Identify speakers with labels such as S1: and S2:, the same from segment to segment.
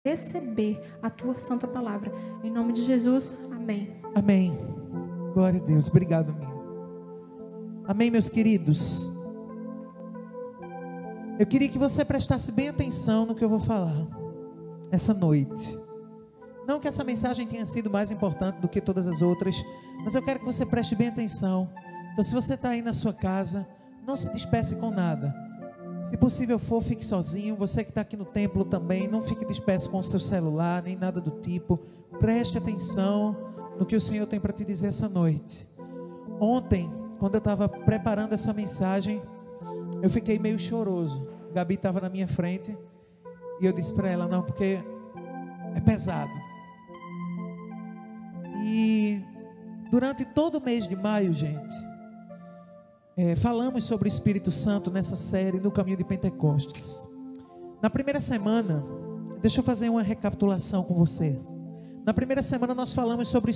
S1: receber a tua santa palavra. Em nome de Jesus, amém.
S2: Amém. Glória a Deus. Obrigado, amigo. Amém, meus queridos. Eu queria que você prestasse bem atenção no que eu vou falar essa noite. Não que essa mensagem tenha sido mais importante do que todas as outras, mas eu quero que você preste bem atenção. Então, se você está aí na sua casa, não se disperse com nada. Se possível for, fique sozinho. Você que está aqui no templo também, não fique disperso com o seu celular, nem nada do tipo. Preste atenção no que o Senhor tem para te dizer essa noite. Ontem, quando eu estava preparando essa mensagem, eu fiquei meio choroso. Gabi estava na minha frente e eu disse para ela, não, porque é pesado. E durante todo o mês de maio, gente, falamos sobre o Espírito Santo nessa série No Caminho de Pentecostes. Na primeira semana, deixa eu fazer uma recapitulação com você. Na primeira semana nós falamos sobre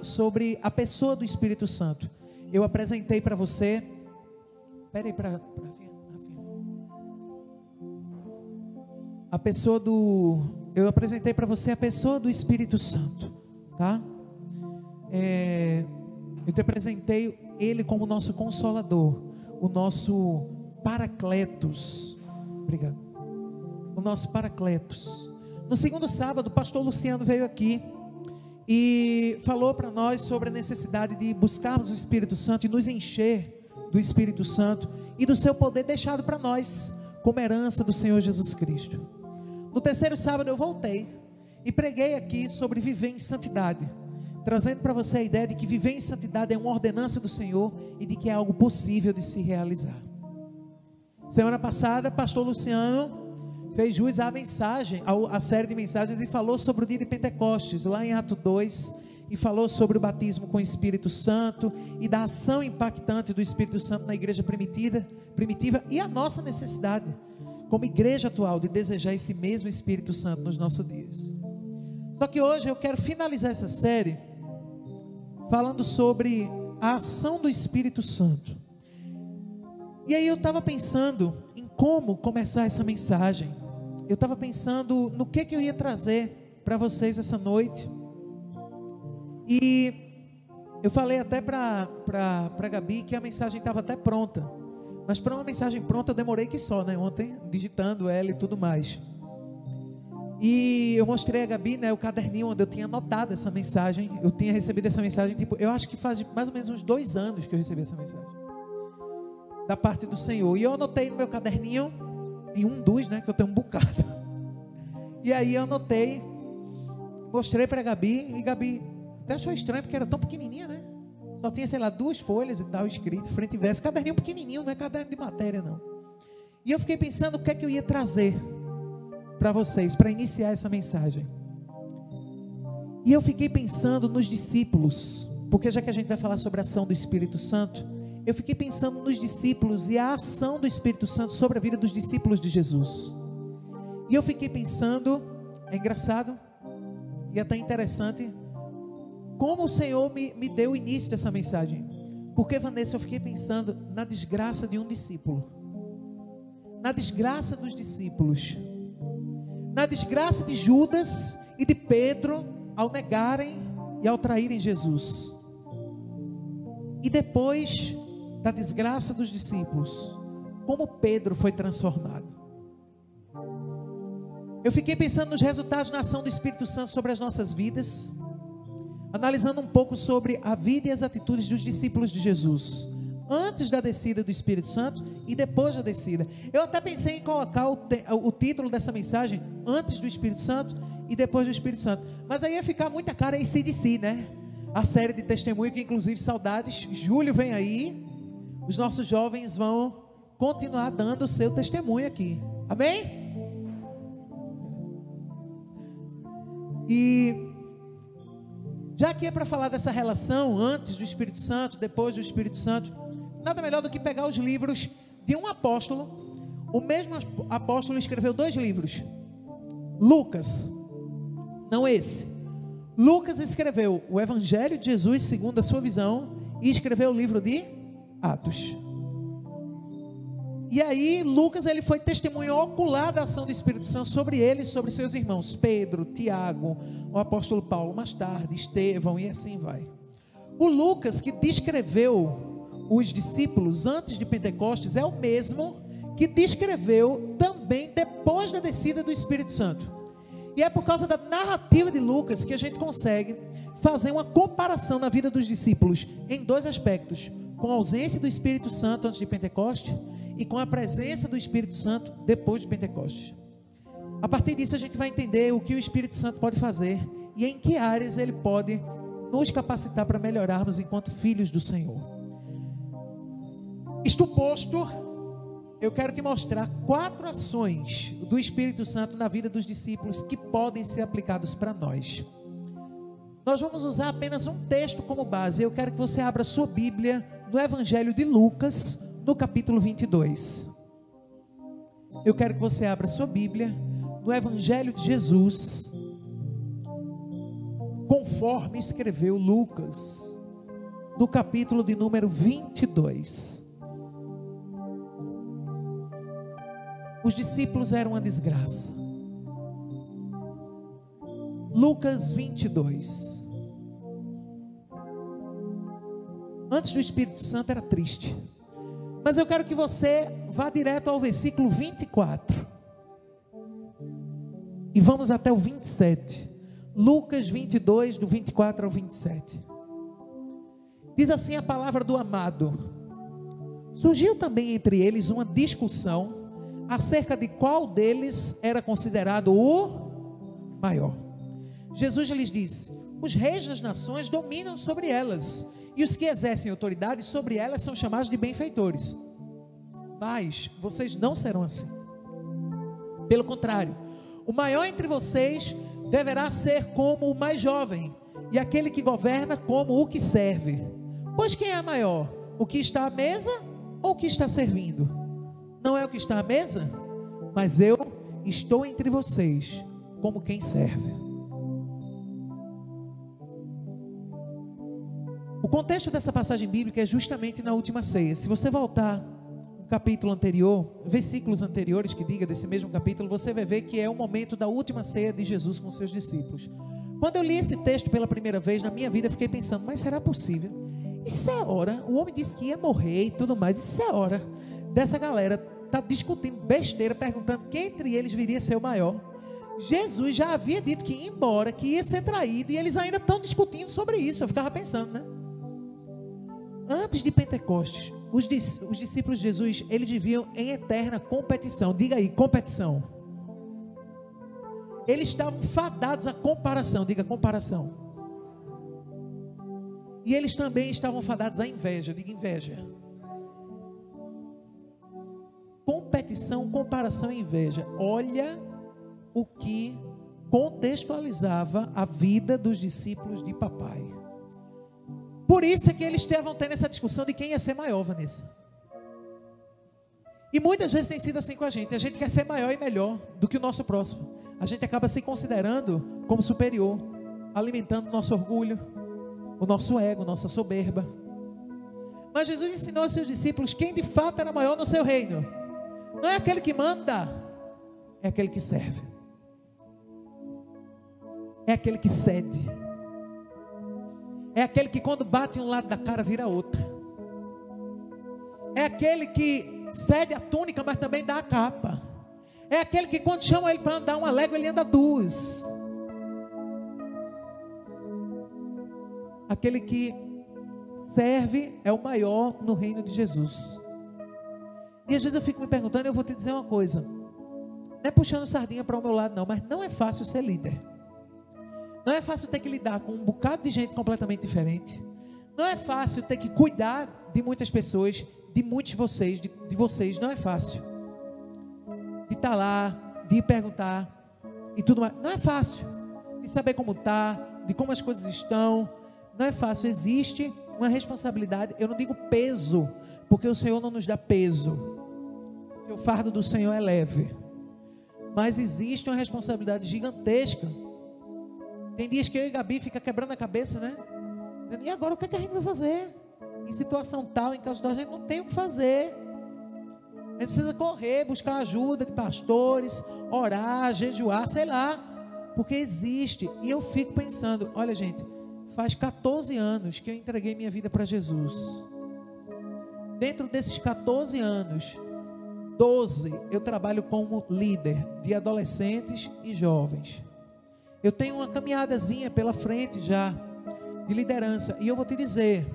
S2: sobre a pessoa do Espírito Santo. Eu apresentei para você. Espera aí eu apresentei para você a pessoa do Espírito Santo, tá? Eu te apresentei ele como nosso consolador, o nosso Paracletos. Obrigado. O nosso Paracletos. No segundo sábado, o pastor Luciano veio aqui e falou para nós sobre a necessidade de buscarmos o Espírito Santo e nos encher do Espírito Santo e do seu poder deixado para nós como herança do Senhor Jesus Cristo. No terceiro sábado eu voltei e preguei aqui sobre viver em santidade, trazendo para você a ideia de que viver em santidade é uma ordenança do Senhor e de que é algo possível de se realizar. Semana passada, pastor Luciano fez jus à mensagem, à série de mensagens, e falou sobre o dia de Pentecostes, lá em Atos 2, e falou sobre o batismo com o Espírito Santo, e da ação impactante do Espírito Santo na igreja primitiva, e a nossa necessidade, como igreja atual, de desejar esse mesmo Espírito Santo nos nossos dias. Só que hoje eu quero finalizar essa série, falando sobre a ação do Espírito Santo. E aí eu estava pensando em como começar essa mensagem. Eu estava pensando no que eu ia trazer para vocês essa noite. E eu falei até para Gabi que a mensagem estava até pronta. Mas para uma mensagem pronta eu demorei que só, né? Ontem, digitando ela e tudo mais. E eu mostrei a Gabi, né, o caderninho onde eu tinha anotado essa mensagem. Eu tinha recebido essa mensagem, eu acho que faz mais ou menos uns 2 anos que eu recebi essa mensagem, da parte do Senhor. E eu anotei no meu caderninho, em um dos, né, que eu tenho um bocado. E aí eu anotei, mostrei para a Gabi, e Gabi até achou estranho, porque era tão pequenininha, né? Só tinha, sei lá, 2 folhas e tal, escrito, frente e verso, caderninho pequenininho, não é caderno de matéria, não. E eu fiquei pensando o que é que eu ia trazer para vocês, para iniciar essa mensagem. E eu fiquei pensando nos discípulos, porque já que a gente vai falar sobre a ação do Espírito Santo, eu fiquei pensando nos discípulos e a ação do Espírito Santo sobre a vida dos discípulos de Jesus. E eu fiquei pensando, é engraçado e até interessante, como o Senhor me deu o início dessa mensagem. Porque, Vanessa, eu fiquei pensando na desgraça de um discípulo, na desgraça dos discípulos, na desgraça de Judas e de Pedro ao negarem e ao traírem Jesus. E depois da desgraça dos discípulos, como Pedro foi transformado. Eu fiquei pensando nos resultados da ação do Espírito Santo sobre as nossas vidas, analisando um pouco sobre a vida e as atitudes dos discípulos de Jesus, antes da descida do Espírito Santo e depois da descida. Eu até pensei em colocar o título dessa mensagem, antes do Espírito Santo e depois do Espírito Santo, mas aí ia ficar muita cara AC/DC, né? A série de testemunho, que inclusive, saudades, julho vem aí, os nossos jovens vão continuar dando o seu testemunho aqui, amém? E já que é para falar dessa relação antes do Espírito Santo, depois do Espírito Santo, nada melhor do que pegar os livros de um apóstolo. O mesmo apóstolo escreveu 2 livros. Lucas, não esse. Lucas escreveu o Evangelho de Jesus segundo a sua visão e escreveu o livro de Atos. E aí Lucas, ele foi testemunho ocular da ação do Espírito Santo sobre ele e sobre seus irmãos, Pedro, Tiago, o apóstolo Paulo mais tarde, Estevão e assim vai. O Lucas que descreveu os discípulos antes de Pentecostes é o mesmo que descreveu também depois da descida do Espírito Santo. E é por causa da narrativa de Lucas que a gente consegue fazer uma comparação na vida dos discípulos em dois aspectos: com a ausência do Espírito Santo antes de Pentecostes e com a presença do Espírito Santo depois de Pentecostes. A partir disso a gente vai entender o que o Espírito Santo pode fazer e em que áreas ele pode nos capacitar para melhorarmos enquanto filhos do Senhor. Isto posto, eu quero te mostrar 4 ações do Espírito Santo na vida dos discípulos que podem ser aplicados para nós. Nós vamos usar apenas um texto como base. Eu quero que você abra sua Bíblia no Evangelho de Lucas, no capítulo 22. Eu quero que você abra sua Bíblia no Evangelho de Jesus, conforme escreveu Lucas, no capítulo de número 22. Os discípulos eram uma desgraça. Lucas 22. Antes do Espírito Santo era triste. Mas eu quero que você vá direto ao versículo 24. E vamos até o 27. Lucas 22, do 24 ao 27. Diz assim a palavra do amado: surgiu também entre eles uma discussão acerca de qual deles era considerado o maior. Jesus lhes disse: os reis das nações dominam sobre elas, e os que exercem autoridade sobre elas são chamados de benfeitores. Mas vocês não serão assim. Pelo contrário, o maior entre vocês deverá ser como o mais jovem, e aquele que governa como o que serve. Pois quem é maior? O que está à mesa ou o que está servindo? Não é o que está à mesa? Mas eu estou entre vocês como quem serve. O contexto dessa passagem bíblica é justamente na última ceia. Se você voltar no capítulo anterior, versículos anteriores que diga desse mesmo capítulo, você vai ver que é o momento da última ceia de Jesus com seus discípulos. Quando eu li esse texto pela primeira vez na minha vida, eu fiquei pensando: mas será possível? Isso é hora, o homem disse que ia morrer e tudo mais, isso é hora dessa galera tá discutindo besteira, perguntando quem entre eles viria a ser o maior. Jesus já havia dito que ia embora, que ia ser traído, e eles ainda estão discutindo sobre isso. Eu ficava pensando, né? Antes de Pentecostes, os discípulos de Jesus, eles viviam em eterna competição. Diga aí, competição. Eles estavam fadados à comparação. Diga, comparação. E eles também estavam fadados à inveja. Diga, inveja. Competição, comparação e inveja. Olha o que contextualizava a vida dos discípulos de papai. Por isso é que eles estavam tendo essa discussão de quem ia ser maior, Vanessa. E muitas vezes tem sido assim com a gente. A gente quer ser maior e melhor do que o nosso próximo. A gente acaba se considerando como superior, alimentando o nosso orgulho, o nosso ego, nossa soberba. Mas Jesus ensinou aos seus discípulos quem de fato era maior no seu reino. Não é aquele que manda, é aquele que serve. É aquele que cede. É aquele que quando bate um lado da cara vira outra. É aquele que cede a túnica, mas também dá a capa. É aquele que quando chama ele para andar uma légua, ele anda 2. Aquele que serve é o maior no reino de Jesus. E às vezes eu fico me perguntando, eu vou te dizer uma coisa. Não é puxando sardinha para o meu lado não, mas não é fácil ser líder. Não é fácil ter que lidar com um bocado de gente completamente diferente. Não é fácil ter que cuidar de muitas pessoas, de muitos de vocês, de vocês. Não é fácil. De estar lá, de perguntar e tudo mais. Não é fácil. De saber como está, de como as coisas estão. Não é fácil. Existe uma responsabilidade. Eu não digo peso, porque o Senhor não nos dá peso. Porque o fardo do Senhor é leve. Mas existe uma responsabilidade gigantesca. Tem dias que eu e Gabi fica quebrando a cabeça, né? Dizendo, e agora o que é que a gente vai fazer? Em situação tal, em caso tal, a gente não tem o que fazer. A gente precisa correr, buscar ajuda de pastores, orar, jejuar, sei lá, porque existe. E eu fico pensando, olha gente, faz 14 anos que eu entreguei minha vida para Jesus. Dentro desses 14 anos, 12 eu trabalho como líder de adolescentes e jovens. Eu tenho uma caminhadazinha pela frente já, de liderança, e eu vou te dizer,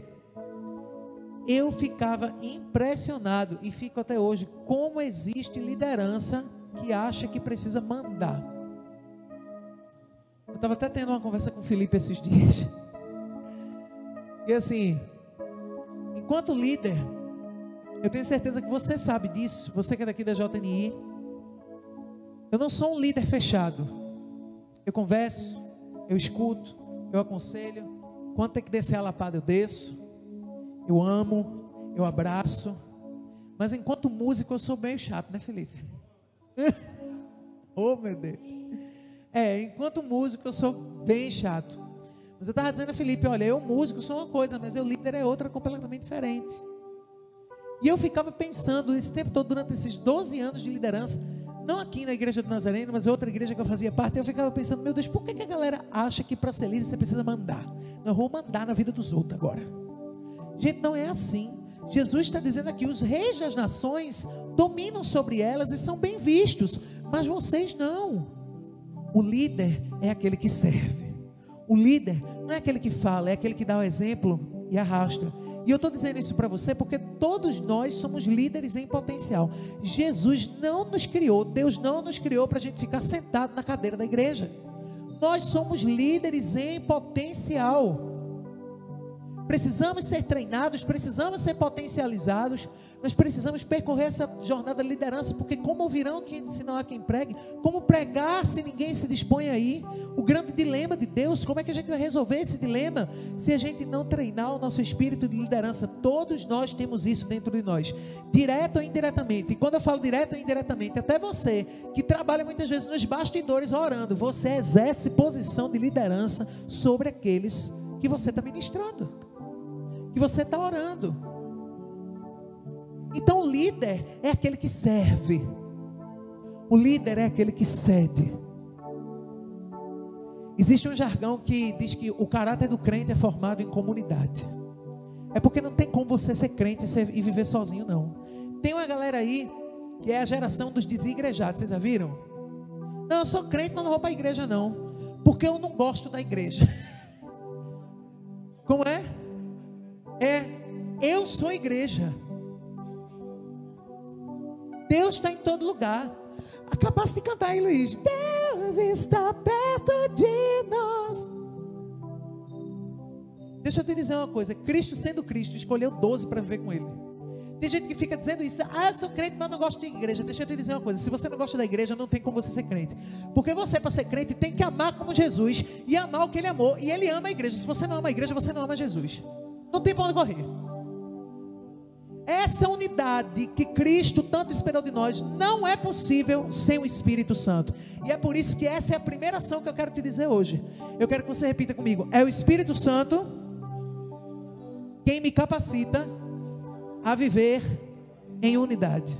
S2: eu ficava impressionado, e fico até hoje, como existe liderança que acha que precisa mandar. Eu estava até tendo uma conversa com o Felipe esses dias, e assim, enquanto líder, eu tenho certeza que você sabe disso, você que é daqui da JNI, eu não sou um líder fechado, eu converso, eu escuto, eu aconselho, quando tem que descer a lapada eu desço, eu amo, eu abraço, mas enquanto músico eu sou meio chato, né Felipe? Oh meu Deus, enquanto músico eu sou bem chato, mas eu estava dizendo a Felipe, olha, eu músico sou uma coisa, mas eu líder é outra completamente diferente, e eu ficava pensando esse tempo todo, durante esses 12 anos de liderança, não aqui na igreja do Nazareno, mas outra igreja que eu fazia parte, eu ficava pensando, meu Deus, por que a galera acha que para ser líder você precisa mandar? Eu vou mandar na vida dos outros agora. Gente, não é assim. Jesus está dizendo aqui, os reis das nações dominam sobre elas e são bem vistos, mas vocês não. O líder é aquele que serve. O líder não é aquele que fala, é aquele que dá o exemplo e arrasta. E eu estou dizendo isso para você porque todos nós somos líderes em potencial. Jesus não nos criou, Deus não nos criou para a gente ficar sentado na cadeira da igreja. Nós somos líderes em potencial. Precisamos ser treinados, precisamos ser potencializados, nós precisamos percorrer essa jornada de liderança, porque como ouvirão se não há quem pregue? Como pregar se ninguém se dispõe aí? O grande dilema de Deus, como é que a gente vai resolver esse dilema se a gente não treinar o nosso espírito de liderança? Todos nós temos isso dentro de nós, direto ou indiretamente. E quando eu falo direto ou indiretamente, até você que trabalha muitas vezes nos bastidores orando, você exerce posição de liderança sobre aqueles que você está ministrando, que você está orando. Então o líder é aquele que serve, o líder é aquele que cede. Existe um jargão que diz que o caráter do crente é formado em comunidade. É porque não tem como você ser crente e viver sozinho, não. Tem uma galera aí que é a geração dos desigrejados, vocês já viram? Não, eu sou crente, mas não vou para a igreja não, porque eu não gosto da igreja. Como é? Eu sou igreja. Deus está em todo lugar. Acabaste de cantar aí, Luiz. Deus está perto de nós. Deixa eu te dizer uma coisa. Cristo sendo Cristo, escolheu 12 para viver com Ele. Tem gente que fica dizendo isso. Eu sou crente, mas não gosto de igreja. Deixa eu te dizer uma coisa. Se você não gosta da igreja, não tem como você ser crente. Porque você, para ser crente, tem que amar como Jesus e amar o que Ele amou. E Ele ama a igreja. Se você não ama a igreja, você não ama Jesus. Não tem para onde correr. Essa unidade que Cristo tanto esperou de nós não é possível sem o Espírito Santo. E é por isso que essa é a primeira ação que eu quero te dizer hoje. Eu quero que você repita comigo. É o Espírito Santo quem me capacita a viver em unidade.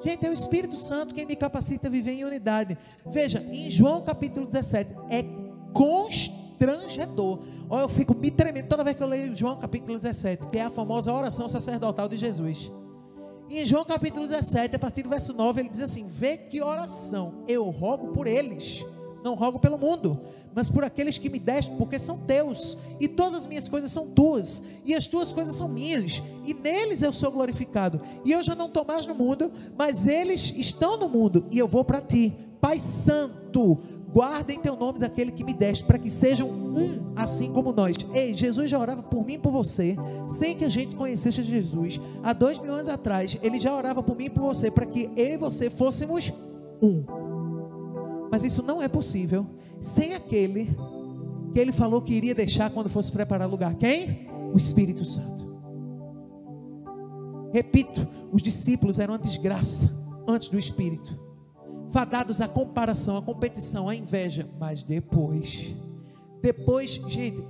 S2: Gente, é o Espírito Santo quem me capacita a viver em unidade. Veja, em João capítulo 17, é constrangedor. Olha, eu fico me tremendo toda vez que eu leio João capítulo 17, que é a famosa oração sacerdotal de Jesus. E em João capítulo 17, a partir do verso 9, ele diz assim: vê que oração, eu rogo por eles, não rogo pelo mundo, mas por aqueles que me deste, porque são teus, e todas as minhas coisas são tuas, e as tuas coisas são minhas, e neles eu sou glorificado, e eu já não estou mais no mundo, mas eles estão no mundo, e eu vou para ti. Pai Santo, guarda em teu nome aquele que me deste, para que sejam um, assim como nós. Ei, Jesus já orava por mim e por você, sem que a gente conhecesse Jesus. Há 2000 anos atrás, Ele já orava por mim e por você, para que eu e você fôssemos um. Mas isso não é possível sem aquele que Ele falou que iria deixar quando fosse preparar lugar. Quem? O Espírito Santo. Repito, os discípulos eram a desgraça antes do Espírito, fadados à comparação, à competição, à inveja. Mas depois, gente,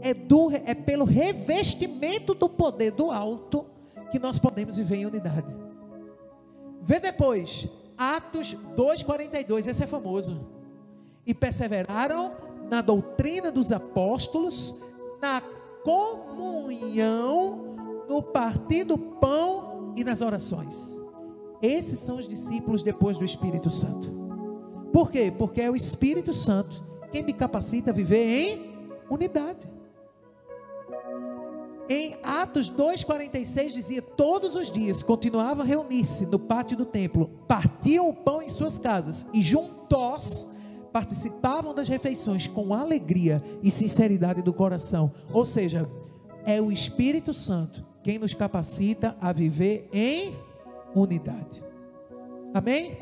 S2: é pelo revestimento do poder do alto que nós podemos viver em unidade. Vê depois, Atos 2,42, esse é famoso. E perseveraram na doutrina dos apóstolos, na comunhão, no partir do pão e nas orações. Esses são os discípulos depois do Espírito Santo. Por quê? Porque é o Espírito Santo quem me capacita a viver em unidade. Em Atos 2,46 dizia: todos os dias continuavam a reunir-se no pátio do templo, partiam o pão em suas casas e juntos participavam das refeições com alegria e sinceridade do coração. Ou seja, é o Espírito Santo quem nos capacita a viver em unidade. Amém?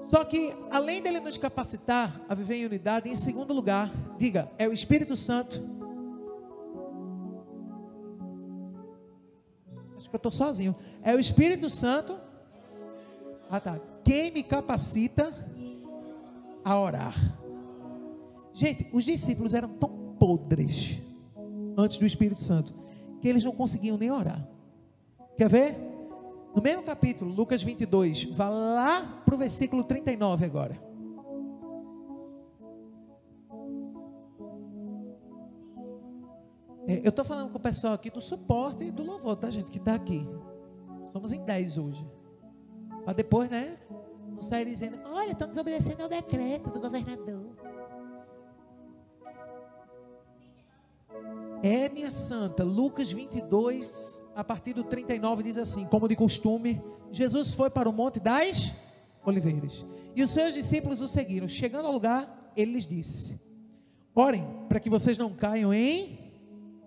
S2: Só que além dele nos capacitar a viver em unidade, em segundo lugar, diga, é o Espírito Santo. Acho que eu estou sozinho. É o Espírito Santo. Quem me capacita a orar. Gente, os discípulos eram tão podres antes do Espírito Santo que eles não conseguiam nem orar. Quer ver? No mesmo capítulo, Lucas 22, vá lá para o versículo 39 agora. Eu estou falando com o pessoal aqui do suporte e do louvor, tá, gente, que está aqui. Somos em 10 hoje. Para depois, né, não sair dizendo: olha, estão desobedecendo ao decreto do governador. É, minha santa, Lucas 22, a partir do 39, diz assim: como de costume, Jesus foi para o Monte das Oliveiras, e os seus discípulos o seguiram. Chegando ao lugar, ele lhes disse: orem, para que vocês não caiam em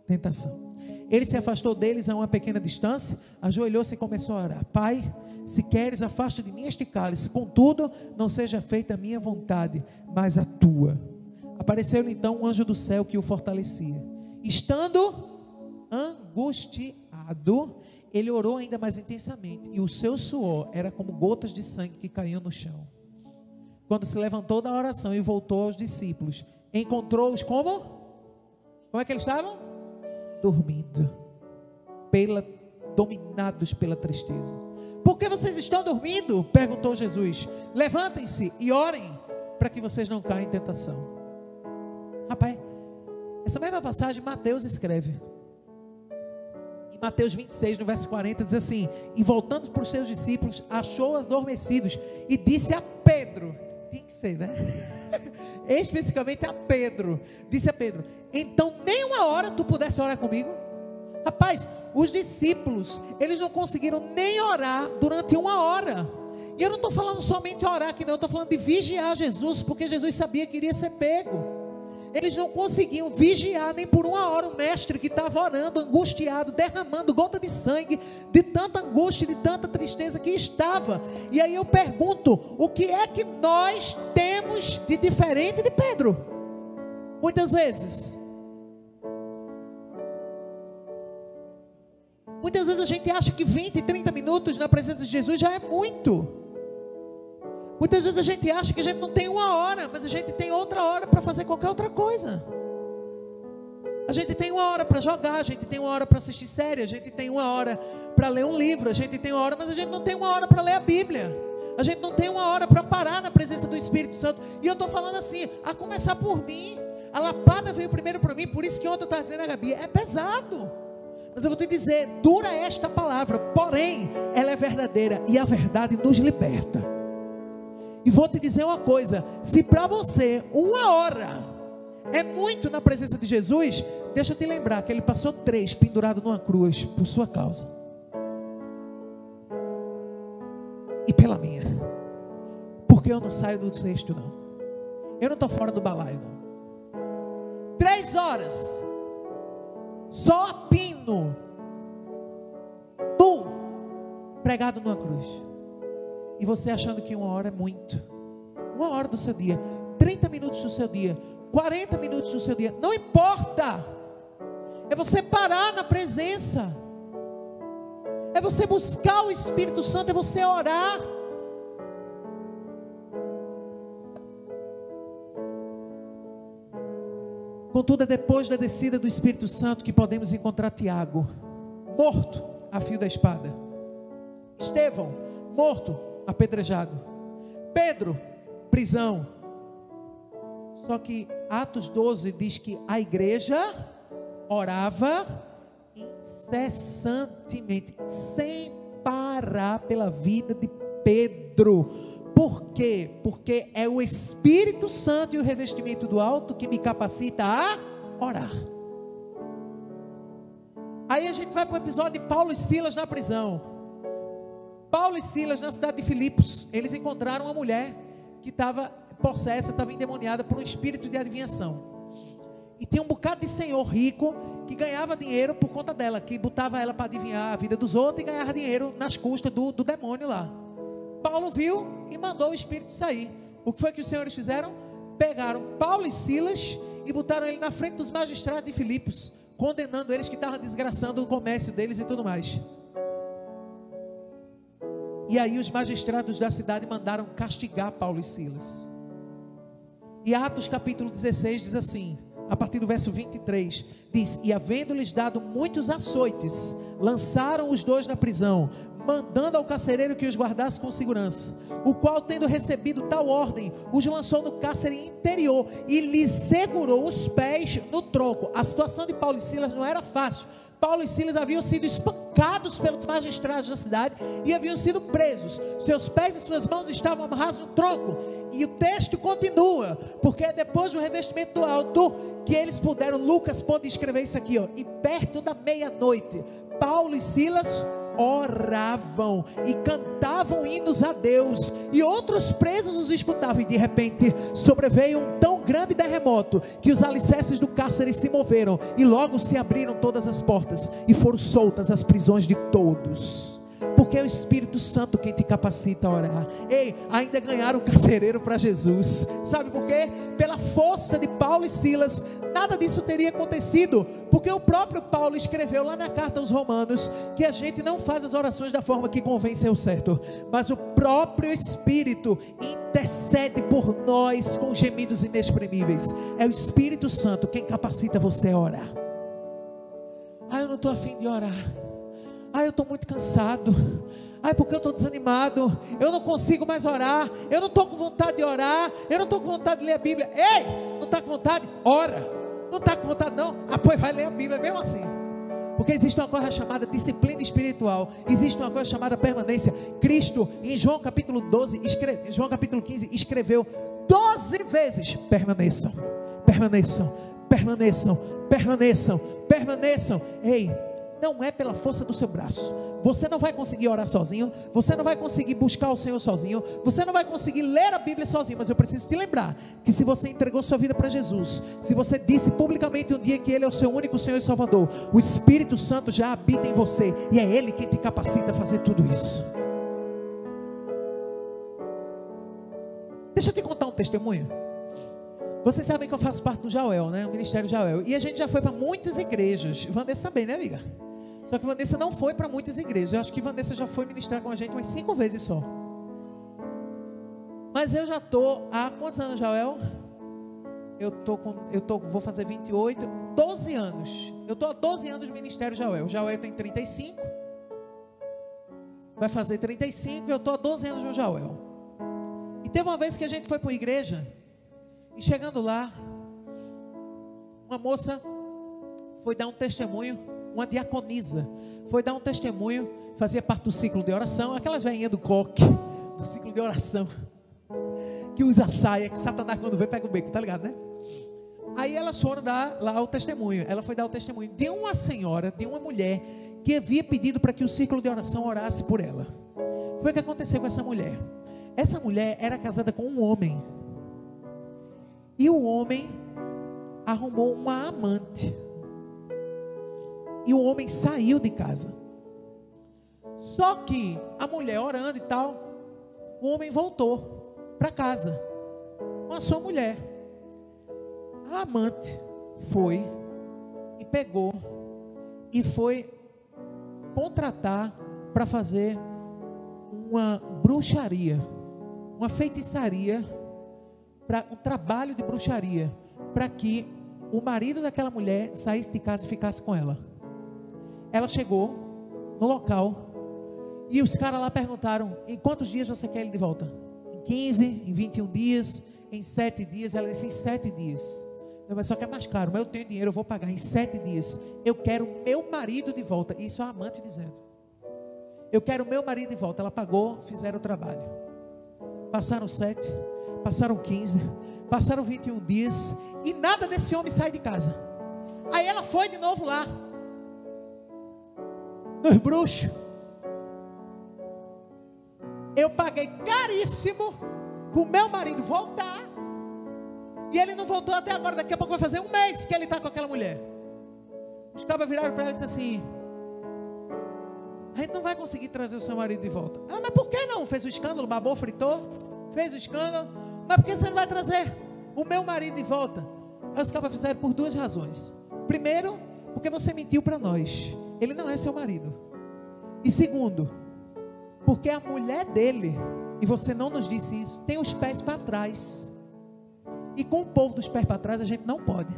S2: tentação. Ele se afastou deles a uma pequena distância, ajoelhou-se e começou a orar: Pai, se queres, afasta de mim este cálice, contudo, não seja feita a minha vontade, mas a tua. Apareceu-lhe então um anjo do céu que o fortalecia. Estando angustiado, ele orou ainda mais intensamente, e o seu suor era como gotas de sangue que caíam no chão. Quando se levantou da oração e voltou aos discípulos, encontrou-os como? Como é que eles estavam? Dormindo, dominados pela tristeza. Por que vocês estão dormindo? Perguntou Jesus. Levantem-se e orem, para que vocês não caiam em tentação. Rapaz, essa mesma passagem Mateus escreve. Em Mateus 26, no verso 40, diz assim: e voltando para os seus discípulos, achou-os adormecidos e disse a Pedro, tem que ser, né? Especificamente a Pedro, disse a Pedro: então nem uma hora tu pudesse orar comigo? Rapaz, os discípulos, eles não conseguiram nem orar durante uma hora. E eu não estou falando somente orar aqui não, eu estou falando de vigiar Jesus, porque Jesus sabia que iria ser pego. Eles não conseguiam vigiar nem por uma hora o mestre que estava orando, angustiado, derramando gota de sangue, de tanta angústia, de tanta tristeza que estava. E aí eu pergunto: o que é que nós temos de diferente de Pedro? Muitas vezes a gente acha que 20, 30 minutos na presença de Jesus já é muito. Muitas vezes a gente acha que a gente não tem uma hora, mas a gente tem outra hora para fazer qualquer outra coisa. A gente tem uma hora para jogar, a gente tem uma hora para assistir série, a gente tem uma hora para ler um livro, a gente tem uma hora, mas a gente não tem uma hora para ler a Bíblia. A gente não tem uma hora para parar na presença do Espírito Santo. E eu estou falando assim, a começar por mim. A lapada veio primeiro para mim, por isso que ontem eu estava dizendo a Gabi, é pesado. Mas eu vou te dizer, dura esta palavra, porém, ela é verdadeira e a verdade nos liberta. E vou te dizer uma coisa, se para você uma hora é muito na presença de Jesus, deixa eu te lembrar que ele passou 3 pendurado numa cruz por sua causa. E pela minha. Porque eu não saio do cesto não. Eu não estou fora do balaio não. 3 horas. Só a pino. Tu. Pregado numa cruz. E você achando que uma hora é muito. Uma hora do seu dia. 30 minutos do seu dia. 40 minutos do seu dia. Não importa. É você parar na presença. É você buscar o Espírito Santo. É você orar. Contudo, é depois da descida do Espírito Santo que podemos encontrar Tiago, morto a fio da espada. Estevão, morto, apedrejado. Pedro, prisão. Só que Atos 12 diz que a igreja orava incessantemente, sem parar, pela vida de Pedro. Por quê? Porque é o Espírito Santo e o revestimento do alto que me capacita a orar. Aí a gente vai para o episódio de Paulo e Silas na prisão. Paulo e Silas na cidade de Filipos, eles encontraram uma mulher que estava possessa, estava endemoniada por um espírito de adivinhação. E tinha um bocado de senhor rico que ganhava dinheiro por conta dela, que botava ela para adivinhar a vida dos outros e ganhava dinheiro nas custas do demônio lá. Paulo viu e mandou o espírito sair. O que foi que os senhores fizeram? Pegaram Paulo e Silas e botaram ele na frente dos magistrados de Filipos, condenando eles que estavam desgraçando o comércio deles e tudo mais. E aí os magistrados da cidade mandaram castigar Paulo e Silas. E Atos capítulo 16 diz assim, a partir do verso 23, diz: e havendo-lhes dado muitos açoites, lançaram os dois na prisão, mandando ao carcereiro que os guardasse com segurança, o qual, tendo recebido tal ordem, os lançou no cárcere interior e lhes segurou os pés no tronco. A situação de Paulo e Silas não era fácil. Paulo e Silas haviam sido espancados pelos magistrados da cidade e haviam sido presos. Seus pés e suas mãos estavam amarrados no tronco. E o texto continua, porque é depois do revestimento do alto que eles puderam. Lucas pode escrever isso aqui, ó. E perto da meia-noite, Paulo e Silas oravam e cantavam hinos a Deus, e outros presos os escutavam. E de repente sobreveio um tão grande terremoto que os alicerces do cárcere se moveram, e logo se abriram todas as portas e foram soltas as prisões de todos. Porque é o Espírito Santo quem te capacita a orar. Ei, ainda ganharam o carcereiro para Jesus. Sabe por quê? Pela força de Paulo e Silas, nada disso teria acontecido. Porque o próprio Paulo escreveu lá na carta aos Romanos que a gente não faz as orações da forma que convém ser o certo, mas o próprio Espírito intercede por nós com gemidos inexprimíveis. É o Espírito Santo quem capacita você a orar. Eu não estou a fim de orar. Eu estou muito cansado. Porque eu estou desanimado. Eu não consigo mais orar. Eu não estou com vontade de orar. Eu não estou com vontade de ler a Bíblia. Ei, não está com vontade? Ora. Não está com vontade não? Pois vai ler a Bíblia mesmo assim. Porque existe uma coisa chamada disciplina espiritual. Existe uma coisa chamada permanência. Cristo, em João capítulo 12, João capítulo 15, escreveu 12 vezes: permaneçam, permaneçam, permaneçam, permaneçam, permaneçam. Ei, não é pela força do seu braço. Você não vai conseguir orar sozinho. Você não vai conseguir buscar o Senhor sozinho. Você não vai conseguir ler a Bíblia sozinho. Mas eu preciso te lembrar que se você entregou sua vida para Jesus, se você disse publicamente um dia que Ele é o seu único Senhor e Salvador, o Espírito Santo já habita em você, e é Ele quem te capacita a fazer tudo isso. Deixa eu te contar um testemunho. Vocês sabem que eu faço parte do Jael, né? O Ministério Jael. E a gente já foi para muitas igrejas. Vanessa também, né, amiga? Só que Vanessa não foi para muitas igrejas. Eu acho que Vanessa já foi ministrar com a gente umas 5 vezes só. Mas eu já estou há quantos anos, Jael? Vou fazer 28, 12 anos. Eu estou há 12 anos no Ministério Jael. O Jael tem 35. Vai fazer 35 e eu estou há 12 anos no Jael. E teve uma vez que a gente foi para uma igreja. E chegando lá, uma moça foi dar um testemunho, uma diaconisa, foi dar um testemunho, fazia parte do ciclo de oração, aquelas velhinhas do coque, do ciclo de oração, que usa saia, que Satanás quando vê pega o beco, tá ligado, né? Aí elas foram dar lá o testemunho, ela foi dar o testemunho de uma senhora, de uma mulher, que havia pedido para que o ciclo de oração orasse por ela. Foi o que aconteceu com essa mulher. Essa mulher era casada com um homem, e o homem arrumou uma amante. E o homem saiu de casa. Só que a mulher orando e tal, o homem voltou para casa com a sua mulher. A amante foi e pegou e foi contratar para fazer uma bruxaria, uma feitiçaria, para um trabalho de bruxaria, para que o marido daquela mulher saísse de casa e ficasse com ela. Ela chegou no local E os caras lá perguntaram: em quantos dias você quer ele de volta? Em 15, em 21 dias, em 7 dias? Ela disse: em 7 dias. Não, mas só que é mais caro, mas eu tenho dinheiro, eu vou pagar em 7 dias. Eu quero meu marido de volta. Isso é a amante dizendo: eu quero meu marido de volta. Ela pagou, fizeram o trabalho. Passaram 7, passaram 15, passaram 21 dias, e nada desse homem sai de casa. Aí ela foi de novo lá, nos bruxos. Eu paguei caríssimo para o meu marido voltar, e ele não voltou até agora. Daqui a pouco vai fazer 1 mês que ele está com aquela mulher. Os cabas viraram para ela e disseram assim: a gente não vai conseguir trazer o seu marido de volta. Ela: mas por que não? Fez o escândalo, babou, fritou, fez o escândalo. Mas por que você não vai trazer o meu marido de volta? Aí os cabas fizeram por 2 razões. Primeiro, porque você mentiu para nós, ele não é seu marido. E segundo, porque a mulher dele, e você não nos disse isso, tem os pés para trás. E com o povo dos pés para trás a gente não pode.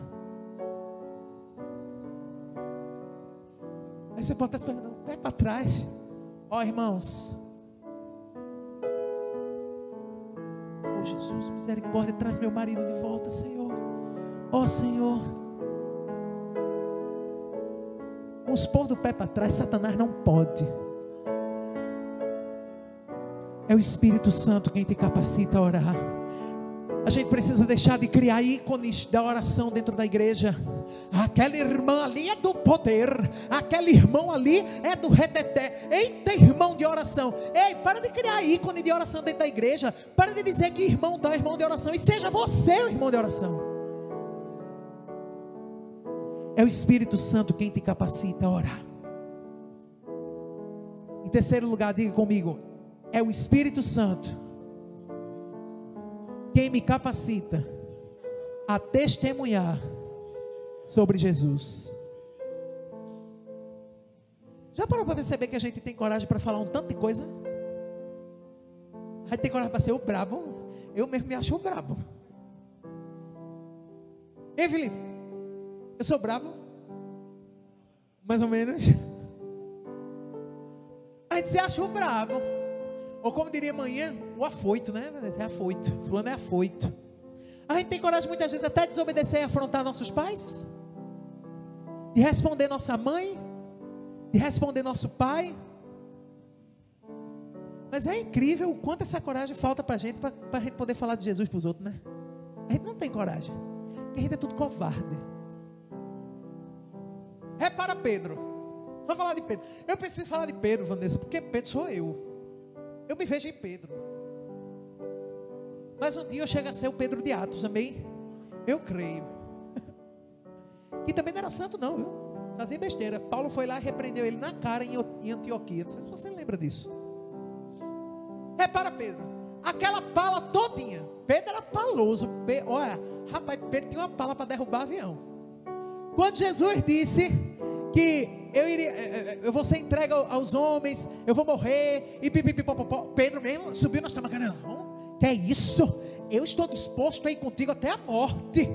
S2: Aí você pode estar se perguntando: pé para trás? Ó, irmãos, oh Jesus, misericórdia, traz meu marido de volta, Senhor. Ó Senhor, com os povos do pé para trás Satanás não pode. É o Espírito Santo quem te capacita a orar. A gente precisa deixar de criar ícones da oração dentro da igreja. Aquela irmã ali é do poder, aquele irmão ali é do reteté. Eita, irmão de oração. Ei, para de criar ícone de oração dentro da igreja. Para de dizer que irmão tal é irmão de oração, e seja você o irmão de oração. É o Espírito Santo quem te capacita a orar. Em terceiro lugar, diga comigo: é o Espírito Santo quem me capacita a testemunhar sobre Jesus. Já parou para perceber que a gente tem coragem para falar um tanto de coisa? A gente tem coragem para ser o brabo. Eu mesmo me acho o brabo. Ei, Felipe, eu sou brabo? Mais ou menos. A gente se acha o brabo. Ou como diria amanhã, o afoito, né? É afoito, fulano é afoito. A gente tem coragem muitas vezes até de desobedecer e afrontar nossos pais, de responder nossa mãe, de responder nosso pai. Mas é incrível o quanto essa coragem falta para a gente poder falar de Jesus para os outros, né? A gente não tem coragem, porque a gente é tudo covarde. Repara Pedro. Vamos falar de Pedro. Eu preciso falar de Pedro, Vanessa, porque Pedro sou eu. Eu me vejo em Pedro. Mas um dia eu chego a ser o Pedro de Atos, amém? Eu creio. Que também não era santo não, viu? Fazia besteira. Paulo foi lá e repreendeu ele na cara em Antioquia. Não sei se você lembra disso. Repara Pedro. Aquela pala todinha. Pedro era paloso. Olha, rapaz, Pedro tinha uma pala para derrubar avião. Quando Jesus disse que eu vou ser entregue aos homens, eu vou morrer, e pipipipopopó, Pedro mesmo subiu na cama: não, que é isso? Eu estou disposto a ir contigo até a morte.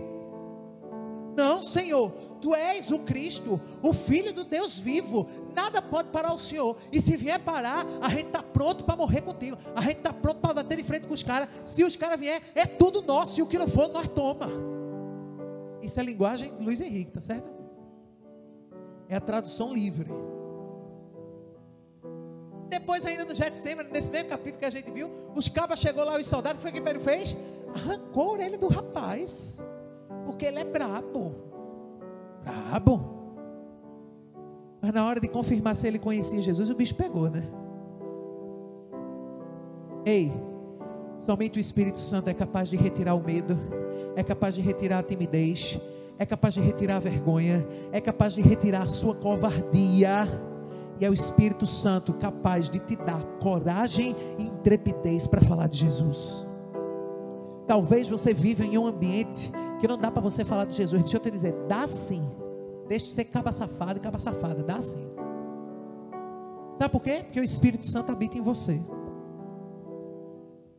S2: Não, Senhor, Tu és o Cristo, o Filho do Deus vivo, nada pode parar o Senhor, e se vier parar, a gente está pronto para morrer contigo, a gente está pronto para bater de frente com os caras. Se os caras vier, é tudo nosso, e o que não for, nós toma. Isso é linguagem de Luiz Henrique, tá certo? É a tradução livre. Depois ainda no Getsemane, nesse mesmo capítulo que a gente viu, os cabas chegou lá, os soldados, o que foi que Pedro fez? Arrancou a orelha do rapaz, porque ele é brabo. Mas na hora de confirmar se ele conhecia Jesus, o bicho pegou, né? Ei, somente o Espírito Santo é capaz de retirar o medo, é capaz de retirar a timidez, é capaz de retirar a vergonha, é capaz de retirar a sua covardia. E é o Espírito Santo capaz de te dar coragem e intrepidez para falar de Jesus. Talvez você viva em um ambiente que não dá para você falar de Jesus. Deixa eu te dizer, dá sim. Deixa de ser caba safado e caba safada, dá sim. Sabe por quê? Porque o Espírito Santo habita em você.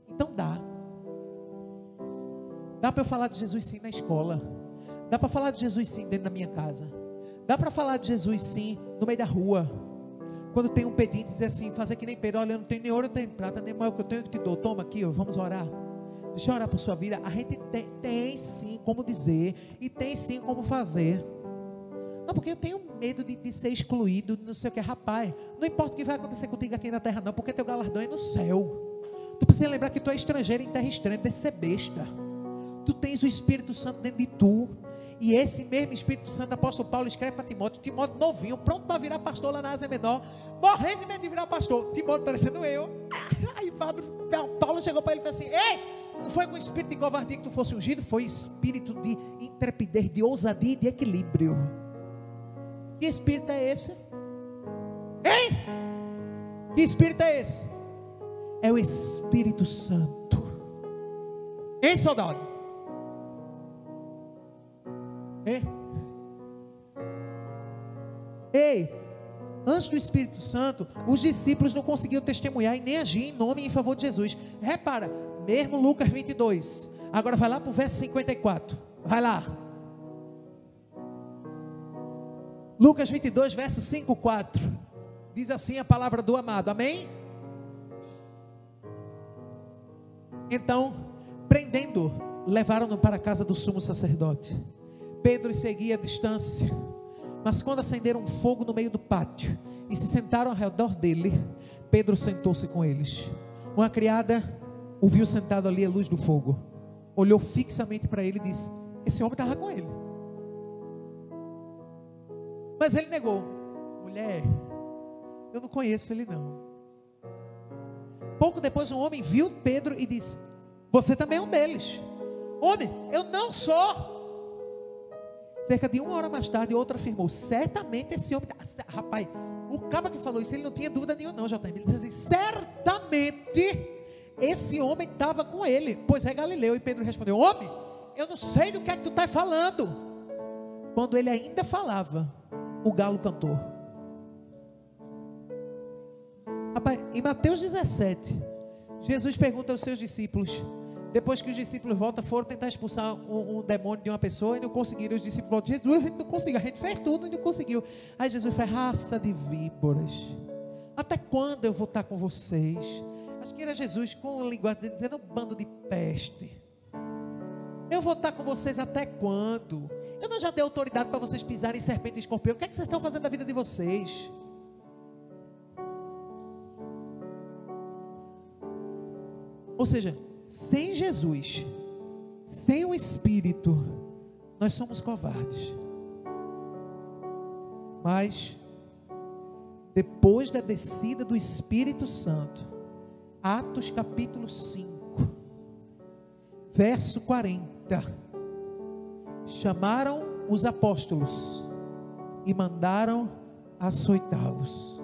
S2: Então dá. Dá para eu falar de Jesus sim na escola. Dá para falar de Jesus sim dentro da minha casa. Dá para falar de Jesus sim no meio da rua. Quando tem um pedido, dizer assim, fazer que nem Pedro, olha, eu não tenho nem ouro, eu tenho prata, nem mal que eu tenho que te dou, toma aqui, vamos orar. Deixa eu orar por sua vida. A gente tem sim como dizer, e tem sim como fazer. Não, porque eu tenho medo de ser excluído, não sei o que. Rapaz, não importa o que vai acontecer contigo aqui na terra não, porque teu galardão é no céu. Tu precisa lembrar que tu é estrangeiro em terra estranha, deixa de ser besta. Tu tens o Espírito Santo dentro de tu. E esse mesmo Espírito Santo, o apóstolo Paulo escreve para Timóteo. Timóteo novinho, pronto para virar pastor lá na Ásia Menor, morrendo de medo de virar pastor. Timóteo parecendo eu. Aí Paulo chegou para ele e falou assim: ei, não foi com espírito de covardia que tu fosse ungido, foi espírito de intrepidez, de ousadia e de equilíbrio. Que espírito é esse? Hein? Que espírito é esse? É o Espírito Santo. Hein, soldado? Hein? Ei, antes do Espírito Santo, os discípulos não conseguiam testemunhar e nem agir em nome e em favor de Jesus. Repara, mesmo Lucas 22. Agora vai lá para o verso 54. Vai lá. Lucas 22, verso 5, 4. Diz assim a palavra do amado. Amém? Então, prendendo, levaram-no para a casa do sumo sacerdote. Pedro seguia à distância. Mas quando acenderam um fogo no meio do pátio e se sentaram ao redor dele, Pedro sentou-se com eles. Uma criada o viu sentado ali à luz do fogo, olhou fixamente para ele e disse: esse homem estava com ele. Mas ele negou: mulher, eu não conheço ele não. Pouco depois um homem viu Pedro e disse: você também é um deles. Homem, eu não sou. Cerca de 1 hora mais tarde, outro afirmou: certamente esse homem, rapaz, o cara que falou isso, ele não tinha dúvida nenhuma não, JM. Ele disse assim: certamente esse homem estava com ele, pois é Galileu. E Pedro respondeu: homem, eu não sei do que é que tu está falando. Quando ele ainda falava, o galo cantou. Rapaz, em Mateus 17, Jesus pergunta aos seus discípulos, depois que os discípulos voltam, foram tentar expulsar um demônio de uma pessoa e não conseguiram. Os discípulos voltam: Jesus, a gente não conseguiu, a gente fez tudo e não conseguiu. Aí Jesus faz: raça de víboras, até quando eu vou estar com vocês? Acho que era Jesus com a linguagem dizendo: um bando de peste, eu vou estar com vocês até quando? Eu não já dei autoridade para vocês pisarem em serpente e escorpião? O que é que vocês estão fazendo da vida de vocês? Ou seja, sem Jesus, sem o Espírito, nós somos covardes. Mas depois da descida do Espírito Santo, Atos capítulo 5, verso 40, chamaram os apóstolos e mandaram açoitá-los.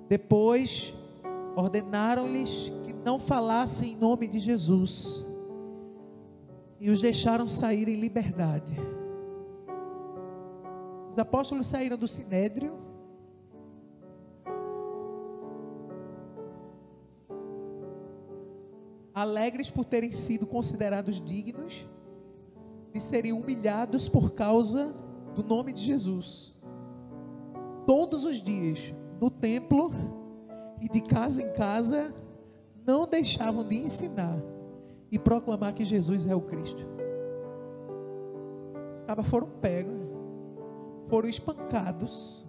S2: Depois ordenaram-lhes que não falassem em nome de Jesus e os deixaram sair em liberdade. Os apóstolos saíram do sinédrio, alegres por terem sido considerados dignos de serem humilhados por causa do nome de Jesus. Todos os dias, no templo e de casa em casa, não deixavam de ensinar e proclamar que Jesus é o Cristo. Os cabas foram pegos, foram espancados,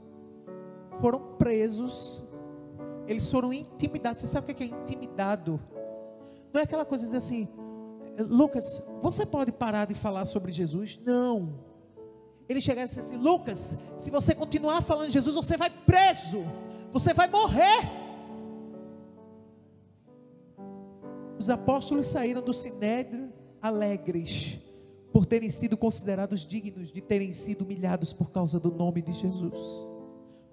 S2: foram presos, eles foram intimidados. Você sabe o que é intimidado? Não é aquela coisa de dizer assim: Lucas, você pode parar de falar sobre Jesus? Não. Eles chegaram e disseram assim: Lucas, se você continuar falando de Jesus, você vai preso, você vai morrer. Os apóstolos saíram do sinédrio alegres por terem sido considerados dignos de terem sido humilhados por causa do nome de Jesus.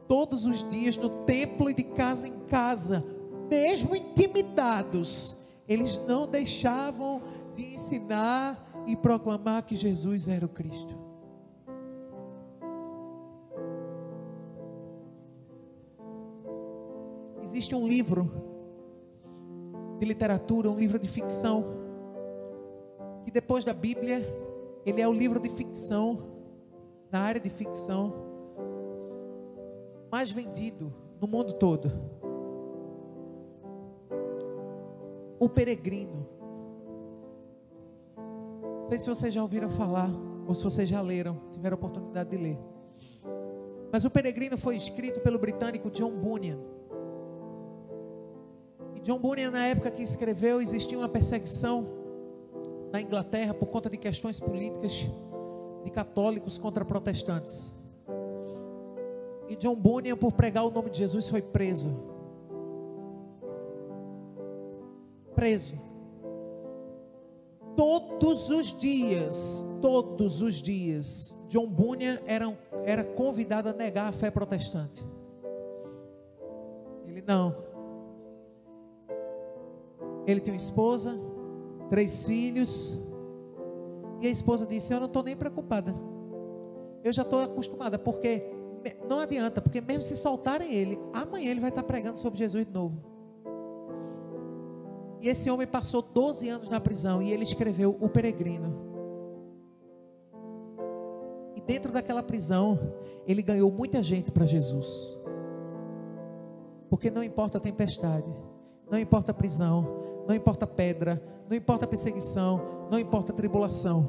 S2: Todos os dias no templo e de casa em casa, mesmo intimidados, eles não deixavam de ensinar e proclamar que Jesus era o Cristo. Existe um livro de literatura, um livro de ficção, que depois da Bíblia, ele é o livro de ficção, na área de ficção, mais vendido no mundo todo. O Peregrino. Não sei se vocês já ouviram falar, ou se vocês já leram, tiveram a oportunidade de ler. Mas O Peregrino foi escrito pelo britânico John Bunyan. E John Bunyan, na época que escreveu, existia uma perseguição na Inglaterra por conta de questões políticas de católicos contra protestantes. E John Bunyan, por pregar o nome de Jesus, foi preso. Todos os dias, John Bunyan era convidado a negar a fé protestante. Ele não. Ele tinha uma esposa, 3 filhos, e a esposa disse: eu não estou nem preocupada, eu já estou acostumada, porque não adianta, porque mesmo se soltarem ele, amanhã ele vai estar pregando sobre Jesus de novo. E esse homem passou 12 anos na prisão, e ele escreveu O Peregrino. E dentro daquela prisão, ele ganhou muita gente para Jesus. Porque não importa a tempestade, não importa a prisão, não importa a pedra, não importa a perseguição, não importa a tribulação.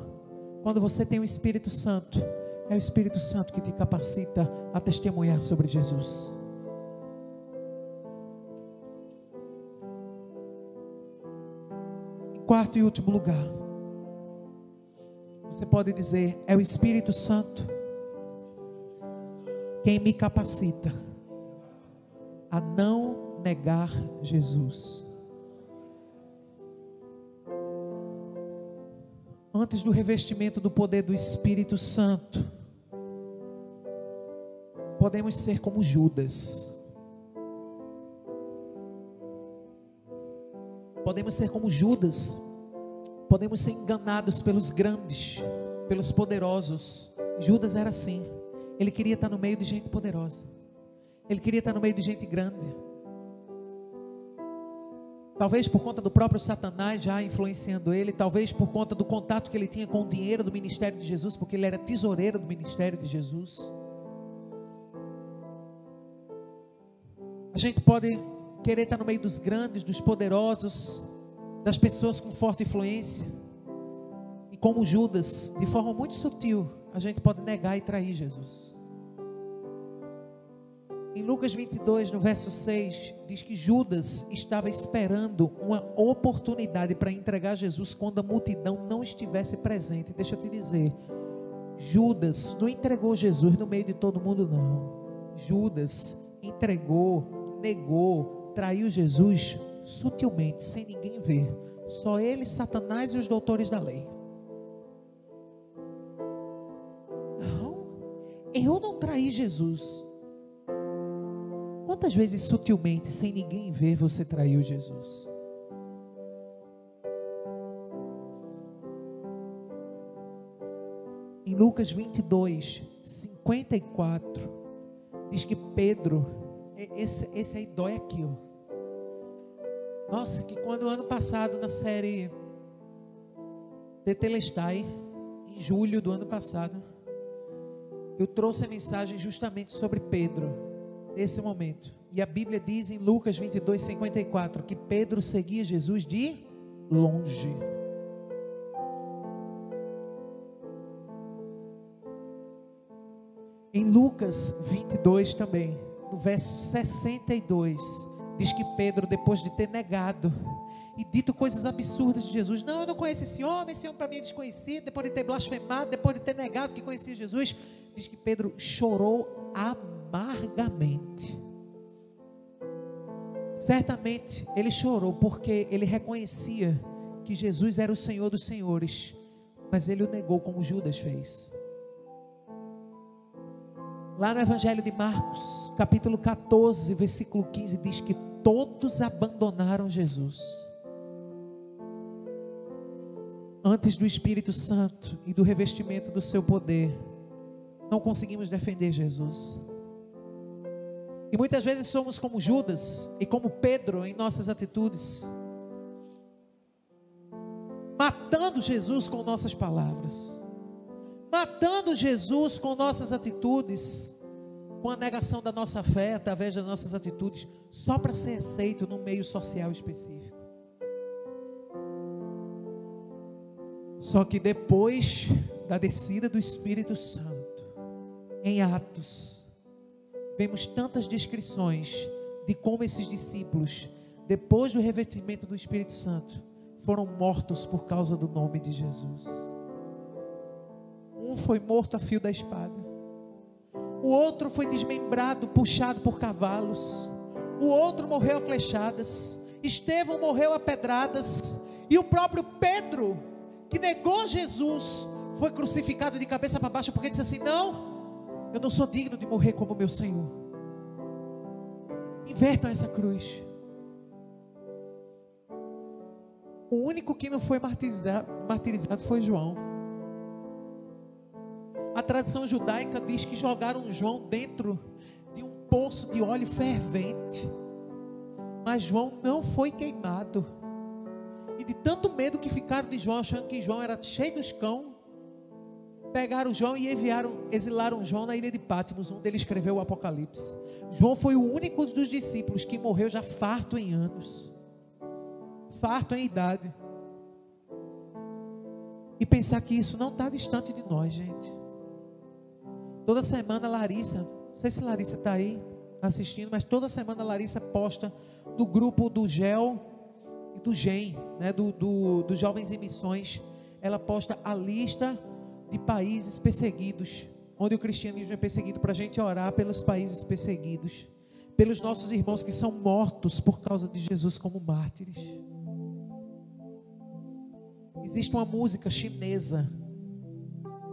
S2: Quando você tem o Espírito Santo, é o Espírito Santo que te capacita a testemunhar sobre Jesus. Em quarto e último lugar, você pode dizer: é o Espírito Santo quem me capacita a não negar Jesus. Antes do revestimento do poder do Espírito Santo, podemos ser como Judas. Podemos ser como Judas. Podemos ser enganados pelos grandes, pelos poderosos. Judas era assim. Ele queria estar no meio de gente poderosa. Ele queria estar no meio de gente grande. Talvez por conta do próprio Satanás já influenciando ele. Talvez por conta do contato que ele tinha com o dinheiro do ministério de Jesus, porque ele era tesoureiro do ministério de Jesus. A gente pode querer estar no meio dos grandes, dos poderosos, das pessoas com forte influência. E como Judas, de forma muito sutil, a gente pode negar e trair Jesus. Em Lucas 22, no verso 6, diz que Judas estava esperando uma oportunidade para entregar Jesus quando a multidão não estivesse presente. Deixa eu te dizer, Judas não entregou Jesus no meio de todo mundo, não. Judas entregou, negou, traiu Jesus sutilmente, sem ninguém ver. Só ele, Satanás e os doutores da lei. Não, eu não traí Jesus. Quantas vezes sutilmente, sem ninguém ver, você traiu Jesus? Em Lucas 22, 54, diz que Pedro, esse aí dói aqui, ó. Nossa, que quando ano passado, na série Tetelestai, em julho do ano passado, eu trouxe a mensagem justamente sobre Pedro. Nesse momento, e a Bíblia diz em Lucas 22, 54, que Pedro seguia Jesus de longe. Em Lucas 22 também, no verso 62, diz que Pedro, depois de ter negado e dito coisas absurdas de Jesus: não, eu não conheço esse homem para mim é desconhecido, depois de ter blasfemado, depois de ter negado que conhecia Jesus, diz que Pedro chorou amargamente. Certamente ele chorou porque ele reconhecia que Jesus era o Senhor dos senhores, mas ele o negou como Judas fez. Lá no Evangelho de Marcos, capítulo 14, versículo 15, diz que todos abandonaram Jesus. Antes do Espírito Santo e do revestimento do seu poder, não conseguimos defender Jesus. E muitas vezes somos como Judas e como Pedro em nossas atitudes, matando Jesus com nossas palavras, matando Jesus com nossas atitudes, com a negação da nossa fé, através das nossas atitudes, só para ser aceito num meio social específico. Só que depois da descida do Espírito Santo, em Atos, vemos tantas descrições de como esses discípulos, depois do revestimento do Espírito Santo, foram mortos por causa do nome de Jesus. Um foi morto a fio da espada, o outro foi desmembrado, puxado por cavalos, o outro morreu a flechadas, Estevão morreu a pedradas, e o próprio Pedro, que negou Jesus, foi crucificado de cabeça para baixo, porque disse assim: não, eu não sou digno de morrer como meu Senhor. Invertam essa cruz. O único que não foi martirizado foi João. A tradição judaica diz que jogaram João dentro de um poço de óleo fervente, mas João não foi queimado. E de tanto medo que ficaram de João, achando que João era cheio dos cão, pegaram João e exilaram João na ilha de Patmos, onde ele escreveu o Apocalipse. João foi o único dos discípulos que morreu já farto em anos, farto em idade. E pensar que isso não está distante de nós, gente. Toda semana Larissa, não sei se Larissa está aí assistindo, mas toda semana Larissa posta do grupo do GEL e do GEM, né, dos Jovens em Missões. Ela posta a lista de países perseguidos, onde o cristianismo é perseguido, para a gente orar pelos países perseguidos, pelos nossos irmãos que são mortos por causa de Jesus como mártires. Existe uma música chinesa,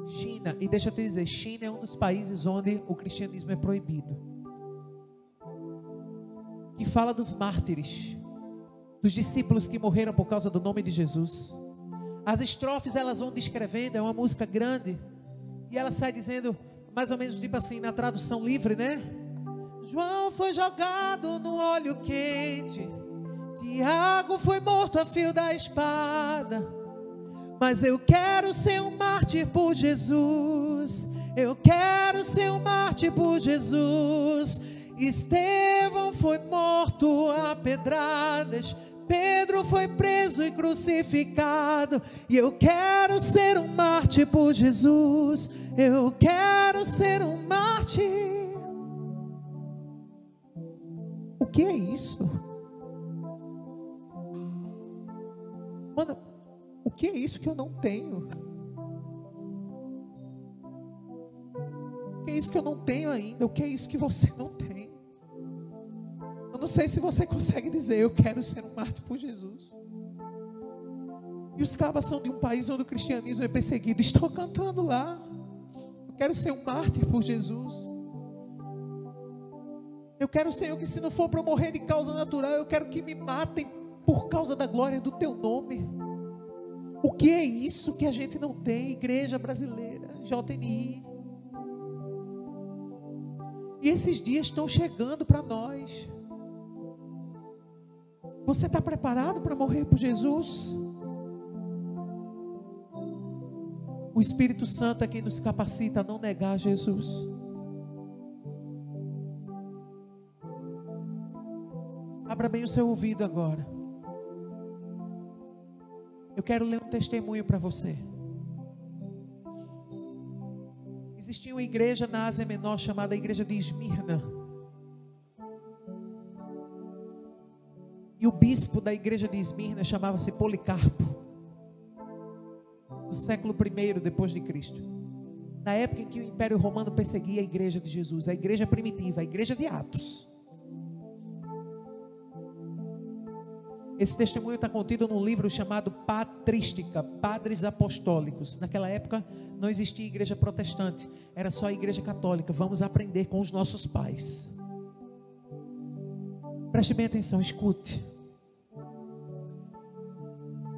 S2: China, e deixa eu te dizer, China é um dos países onde o cristianismo é proibido, que fala dos mártires, dos discípulos que morreram por causa do nome de Jesus. As estrofes elas vão descrevendo, é uma música grande, e ela sai dizendo, mais ou menos tipo assim, na tradução livre, né? João foi jogado no óleo quente, Tiago foi morto a fio da espada, mas eu quero ser um mártir por Jesus, eu quero ser um mártir por Jesus. Estevão foi morto a pedradas, Pedro foi preso e crucificado, e eu quero ser um mártir por Jesus, eu quero ser um mártir. O que é isso? Mano, o que é isso que eu não tenho? O que é isso que eu não tenho ainda? O que é isso que você não tem? Eu não sei se você consegue dizer, eu quero ser um mártir por Jesus. E os cabas são de um país onde o cristianismo é perseguido, estão cantando lá, eu quero ser um mártir por Jesus. Eu quero, Senhor, que se não for para eu morrer de causa natural, eu quero que me matem por causa da glória do teu nome. O que é isso que a gente não tem, igreja brasileira, JNI? E esses dias estão chegando para nós. Você está preparado para morrer por Jesus? O Espírito Santo é quem nos capacita a não negar Jesus. Abra bem o seu ouvido agora. Eu quero ler um testemunho para você. Existia uma igreja na Ásia Menor chamada Igreja de Esmirna. E o bispo da igreja de Esmirna chamava-se Policarpo, do século I depois de Cristo. Na época em que o Império Romano perseguia a igreja de Jesus, a igreja primitiva, a igreja de Atos. Esse testemunho está contido num livro chamado Patrística, Padres Apostólicos. Naquela época não existia igreja protestante, era só a igreja católica. Vamos aprender com os nossos pais. Preste bem atenção, escute.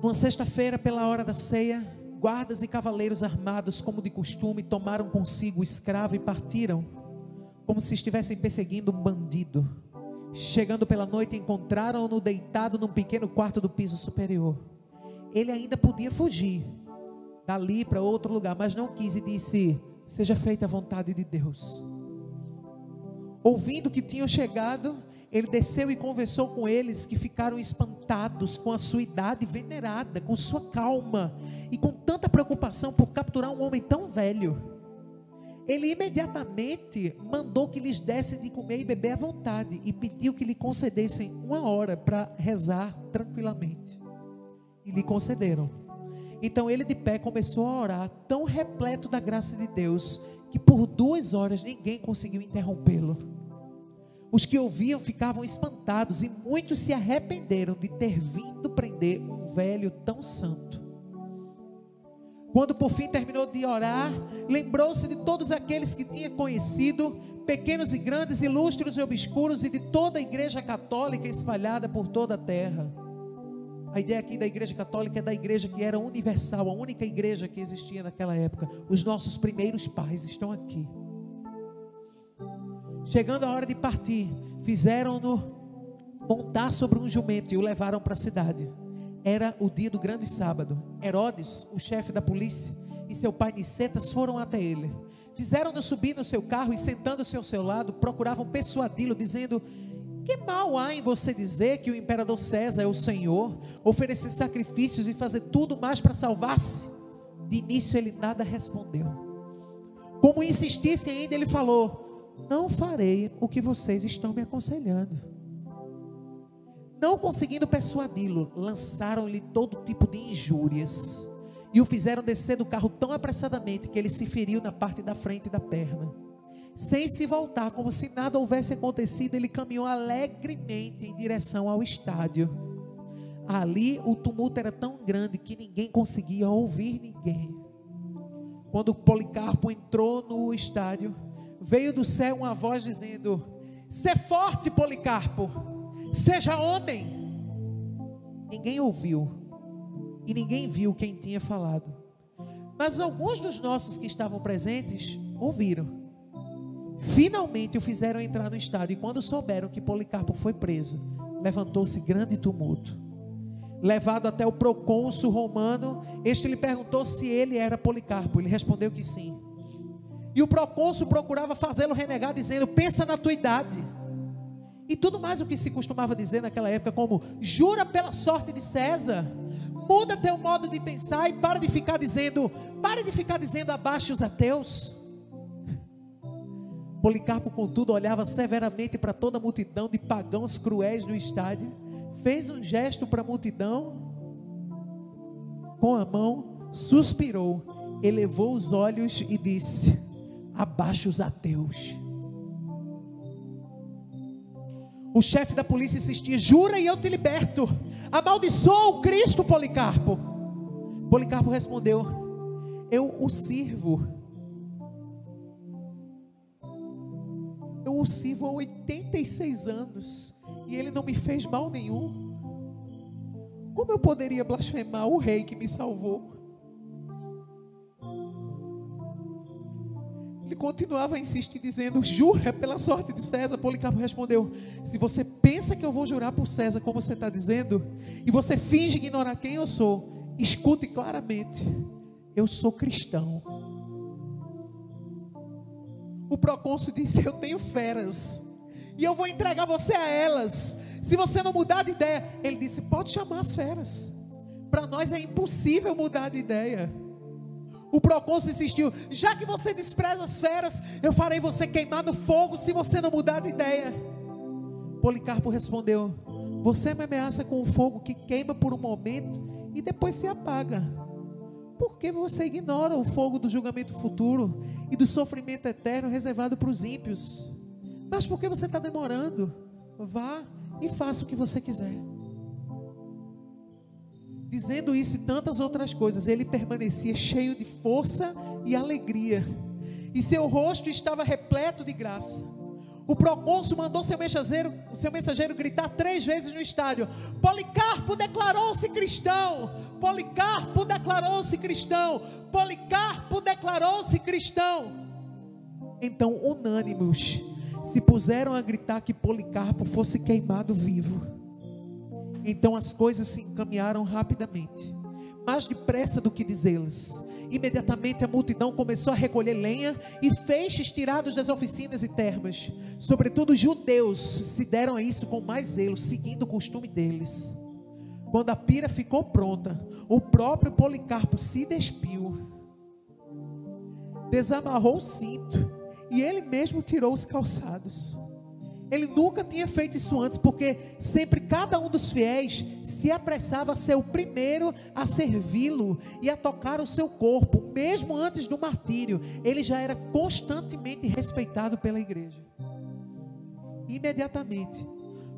S2: Numa sexta-feira, pela hora da ceia, guardas e cavaleiros armados, como de costume, tomaram consigo o escravo e partiram, como se estivessem perseguindo um bandido. Chegando pela noite, encontraram-no deitado num pequeno quarto do piso superior. Ele ainda podia fugir dali para outro lugar, mas não quis e disse: seja feita a vontade de Deus. Ouvindo que tinham chegado, ele desceu e conversou com eles, que ficaram espantados com a sua idade venerada, com sua calma e com tanta preocupação por capturar um homem tão velho. Ele imediatamente mandou que lhes dessem de comer e beber à vontade e pediu que lhe concedessem 1 hora para rezar tranquilamente. E lhe concederam. Então ele de pé começou a orar, tão repleto da graça de Deus, que por 2 horas ninguém conseguiu interrompê-lo. Os que ouviam ficavam espantados e muitos se arrependeram de ter vindo prender um velho tão santo. Quando por fim terminou de orar, lembrou-se de todos aqueles que tinha conhecido, pequenos e grandes, ilustres e obscuros, e de toda a igreja católica espalhada por toda a terra. A ideia aqui da igreja católica é da igreja que era universal, a única igreja que existia naquela época. Os nossos primeiros pais estão aqui. Chegando a hora de partir, fizeram-no montar sobre um jumento e o levaram para a cidade. Era o dia do grande sábado. Herodes, o chefe da polícia, e seu pai Nicetas foram até ele. Fizeram-no subir no seu carro e, sentando-se ao seu lado, procuravam persuadi-lo, dizendo: que mal há em você dizer que o imperador César é o Senhor, oferecer sacrifícios e fazer tudo mais para salvar-se? De início ele nada respondeu. Como insistissem ainda, ele falou: não farei o que vocês estão me aconselhando. Não conseguindo persuadi-lo, lançaram-lhe todo tipo de injúrias e o fizeram descer do carro tão apressadamente que ele se feriu na parte da frente da perna. Sem se voltar, como se nada houvesse acontecido, ele caminhou alegremente em direção ao estádio. Ali o tumulto era tão grande que ninguém conseguia ouvir ninguém. Quando Policarpo entrou no estádio, veio do céu uma voz dizendo: "Sê forte, Policarpo! Seja homem!" Ninguém ouviu e ninguém viu quem tinha falado, mas alguns dos nossos que estavam presentes ouviram. Finalmente o fizeram entrar no estádio, e quando souberam que Policarpo foi preso, levantou-se grande tumulto. Levado até o procônsul romano, este lhe perguntou se ele era Policarpo. Ele respondeu que sim. E o procônsul procurava fazê-lo renegar, dizendo: pensa na tua idade. E tudo mais o que se costumava dizer naquela época, como: jura pela sorte de César, muda teu modo de pensar e pare de ficar dizendo abaixo os ateus. Policarpo, contudo, olhava severamente para toda a multidão de pagãos cruéis no estádio, fez um gesto para a multidão com a mão, suspirou, elevou os olhos e disse: abaixo os ateus. O chefe da polícia insistia: jura e eu te liberto, amaldiçoa o Cristo, Policarpo. Policarpo respondeu: eu o sirvo há 86 anos e ele não me fez mal nenhum. Como eu poderia blasfemar o rei que me salvou? Ele continuava a insistir, dizendo: jura pela sorte de César. Policarpo respondeu: se você pensa que eu vou jurar por César, como você está dizendo, e você finge ignorar quem eu sou, escute claramente: eu sou cristão. O procônsul disse: eu tenho feras e eu vou entregar você a elas, se você não mudar de ideia. Ele disse: pode chamar as feras, para nós é impossível mudar de ideia. O procônsul insistiu: já que você despreza as feras, eu farei você queimar no fogo, se você não mudar de ideia. Policarpo respondeu: você me ameaça com um fogo que queima por um momento e depois se apaga. Por que você ignora o fogo do julgamento futuro e do sofrimento eterno reservado para os ímpios? Mas por que você está demorando? Vá e faça o que você quiser. Dizendo isso e tantas outras coisas, ele permanecia cheio de força e alegria, e seu rosto estava repleto de graça. O procônsul mandou seu mensageiro gritar 3 vezes no estádio: Policarpo declarou-se cristão! Policarpo declarou-se cristão! Policarpo declarou-se cristão! Então, unânimes, se puseram a gritar que Policarpo fosse queimado vivo. Então as coisas se encaminharam rapidamente, mais depressa do que dizê-las, Imediatamente a multidão começou a recolher lenha e feixes tirados das oficinas e termas. Sobretudo os judeus se deram a isso com mais zelo, seguindo o costume deles. Quando a pira ficou pronta, o próprio Policarpo se despiu, desamarrou o cinto e ele mesmo tirou os calçados. Ele nunca tinha feito isso antes, porque sempre cada um dos fiéis se apressava a ser o primeiro a servi-lo e a tocar o seu corpo. Mesmo antes do martírio, ele já era constantemente respeitado pela igreja. Imediatamente,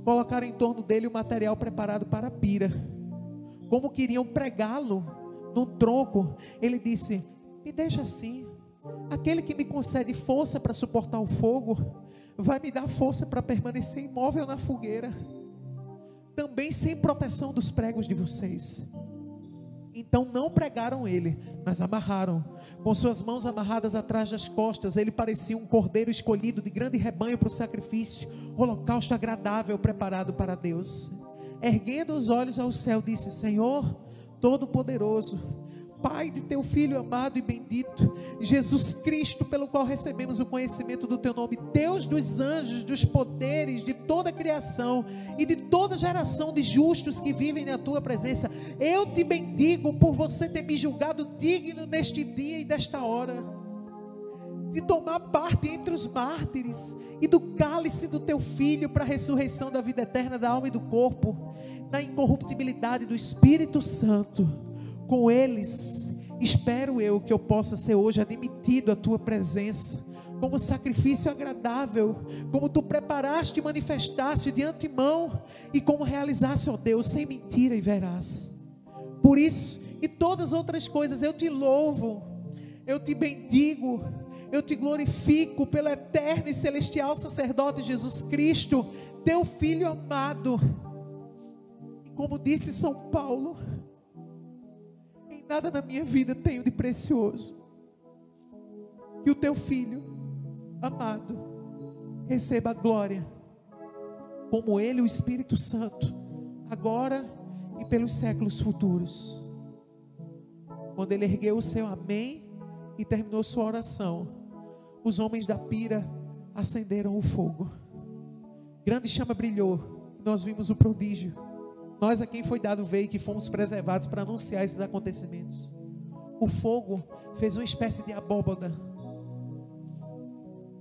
S2: colocaram em torno dele o material preparado para a pira. Como queriam pregá-lo num tronco, ele disse: me deixa assim, aquele que me concede força para suportar o fogo, vai me dar força para permanecer imóvel na fogueira, também sem proteção dos pregos de vocês. Então não pregaram ele, mas amarraram. Com suas mãos amarradas atrás das costas, ele parecia um cordeiro escolhido de grande rebanho para o sacrifício, holocausto agradável preparado para Deus. Erguendo os olhos ao céu, disse: Senhor Todo-Poderoso, Pai de teu Filho amado e bendito, Jesus Cristo, pelo qual recebemos o conhecimento do teu nome, Deus dos anjos, dos poderes, de toda a criação e de toda geração de justos que vivem na tua presença, eu te bendigo por você ter me julgado digno neste dia e desta hora, de tomar parte entre os mártires e do cálice do teu Filho para a ressurreição da vida eterna da alma e do corpo, na incorruptibilidade do Espírito Santo. Com eles, espero eu que eu possa ser hoje admitido à tua presença, como sacrifício agradável, como tu preparaste e manifestaste de antemão, e como realizaste, ó Deus, sem mentira e veraz. Por isso, e todas as outras coisas, eu te louvo, eu te bendigo, eu te glorifico pelo eterno e celestial sacerdote Jesus Cristo, teu Filho amado. E como disse São Paulo, nada na minha vida tenho de precioso, que o teu Filho amado receba a glória, como ele, o Espírito Santo, agora e pelos séculos futuros. Quando ele ergueu o seu amém e terminou sua oração, os homens da pira acenderam o fogo, grande chama brilhou, nós vimos o prodígio. Nós a quem foi dado veio, que fomos preservados para anunciar esses acontecimentos. O fogo fez uma espécie de abóbada,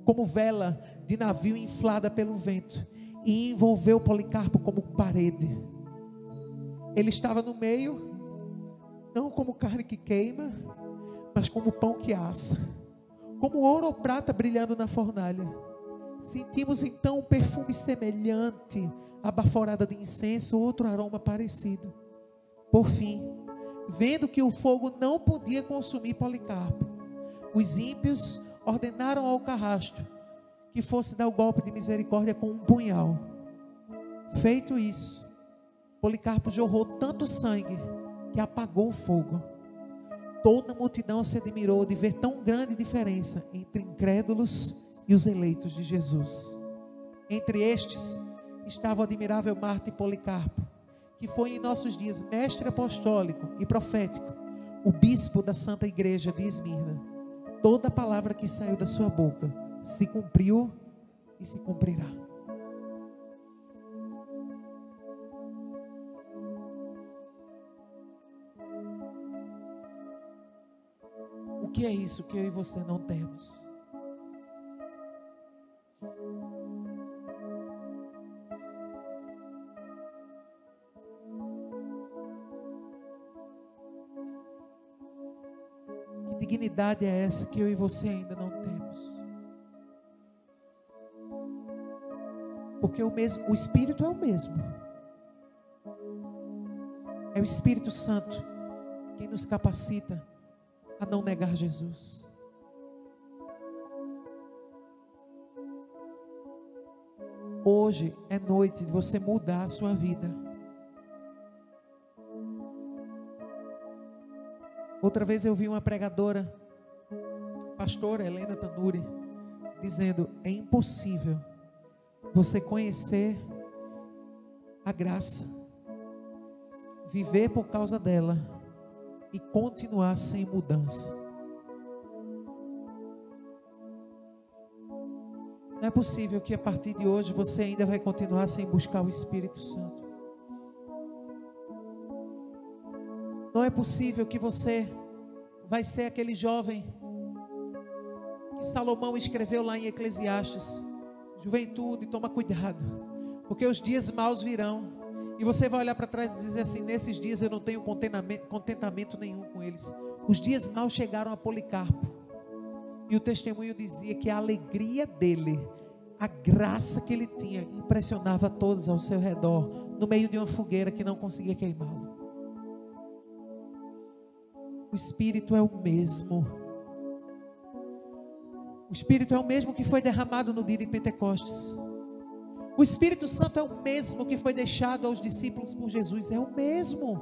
S2: como vela de navio inflada pelo vento, e envolveu Policarpo como parede. Ele estava no meio, não como carne que queima, mas como pão que assa, como ouro ou prata brilhando na fornalha. Sentimos então um perfume semelhante a baforada de incenso, outro aroma parecido. Por fim, vendo que o fogo não podia consumir Policarpo, os ímpios ordenaram ao carrasco que fosse dar o golpe de misericórdia com um punhal. Feito isso, Policarpo jorrou tanto sangue que apagou o fogo. Toda a multidão se admirou de ver tão grande diferença entre incrédulos e os eleitos de Jesus. Entre estes estava o admirável mártir Policarpo, que foi em nossos dias mestre apostólico e profético, o bispo da Santa Igreja de Esmirna. Toda palavra que saiu da sua boca se cumpriu e se cumprirá. O que é isso que eu e você não temos? Que dignidade é essa que eu e você ainda não temos? Porque o Espírito é o mesmo. É o Espírito Santo quem nos capacita a não negar Jesus. Hoje é noite de você mudar a sua vida. Outra vez eu vi uma pregadora, pastora Helena Tanuri, dizendo: é impossível você conhecer a graça, viver por causa dela e continuar sem mudança. Não é possível que a partir de hoje você ainda vai continuar sem buscar o Espírito Santo. Não é possível que você vai ser aquele jovem que Salomão escreveu lá em Eclesiastes: juventude, toma cuidado, porque os dias maus virão. E você vai olhar para trás e dizer assim: nesses dias eu não tenho contentamento nenhum com eles. Os dias maus chegaram a Policarpo, e o testemunho dizia que a alegria dele, a graça que ele tinha, impressionava a todos ao seu redor, no meio de uma fogueira que não conseguia queimá-lo. O Espírito é o mesmo. O Espírito é o mesmo que foi derramado no dia de Pentecostes. O Espírito Santo é o mesmo que foi deixado aos discípulos por Jesus. É o mesmo.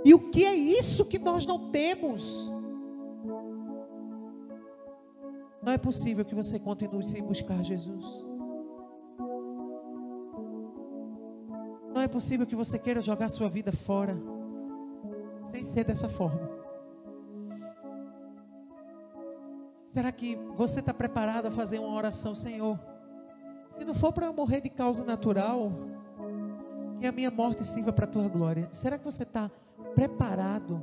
S2: E o que é isso que nós não temos? Não é possível que você continue sem buscar Jesus. Não é possível que você queira jogar sua vida fora sem ser dessa forma. Será que você está preparado a fazer uma oração? Senhor, se não for para eu morrer de causa natural, que a minha morte sirva para a tua glória. Será que você está preparado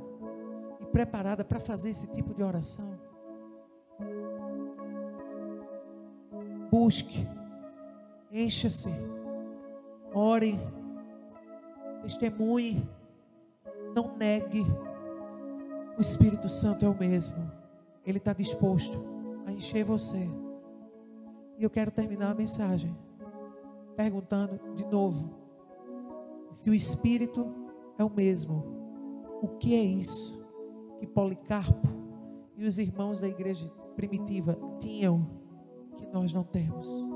S2: e preparada para fazer esse tipo de oração? Busque, encha-se, ore, testemunhe, não negue. O Espírito Santo é o mesmo. Ele está disposto a encher você. E eu quero terminar a mensagem perguntando de novo: se o Espírito é o mesmo, o que é isso que Policarpo e os irmãos da igreja primitiva tinham que nós não temos?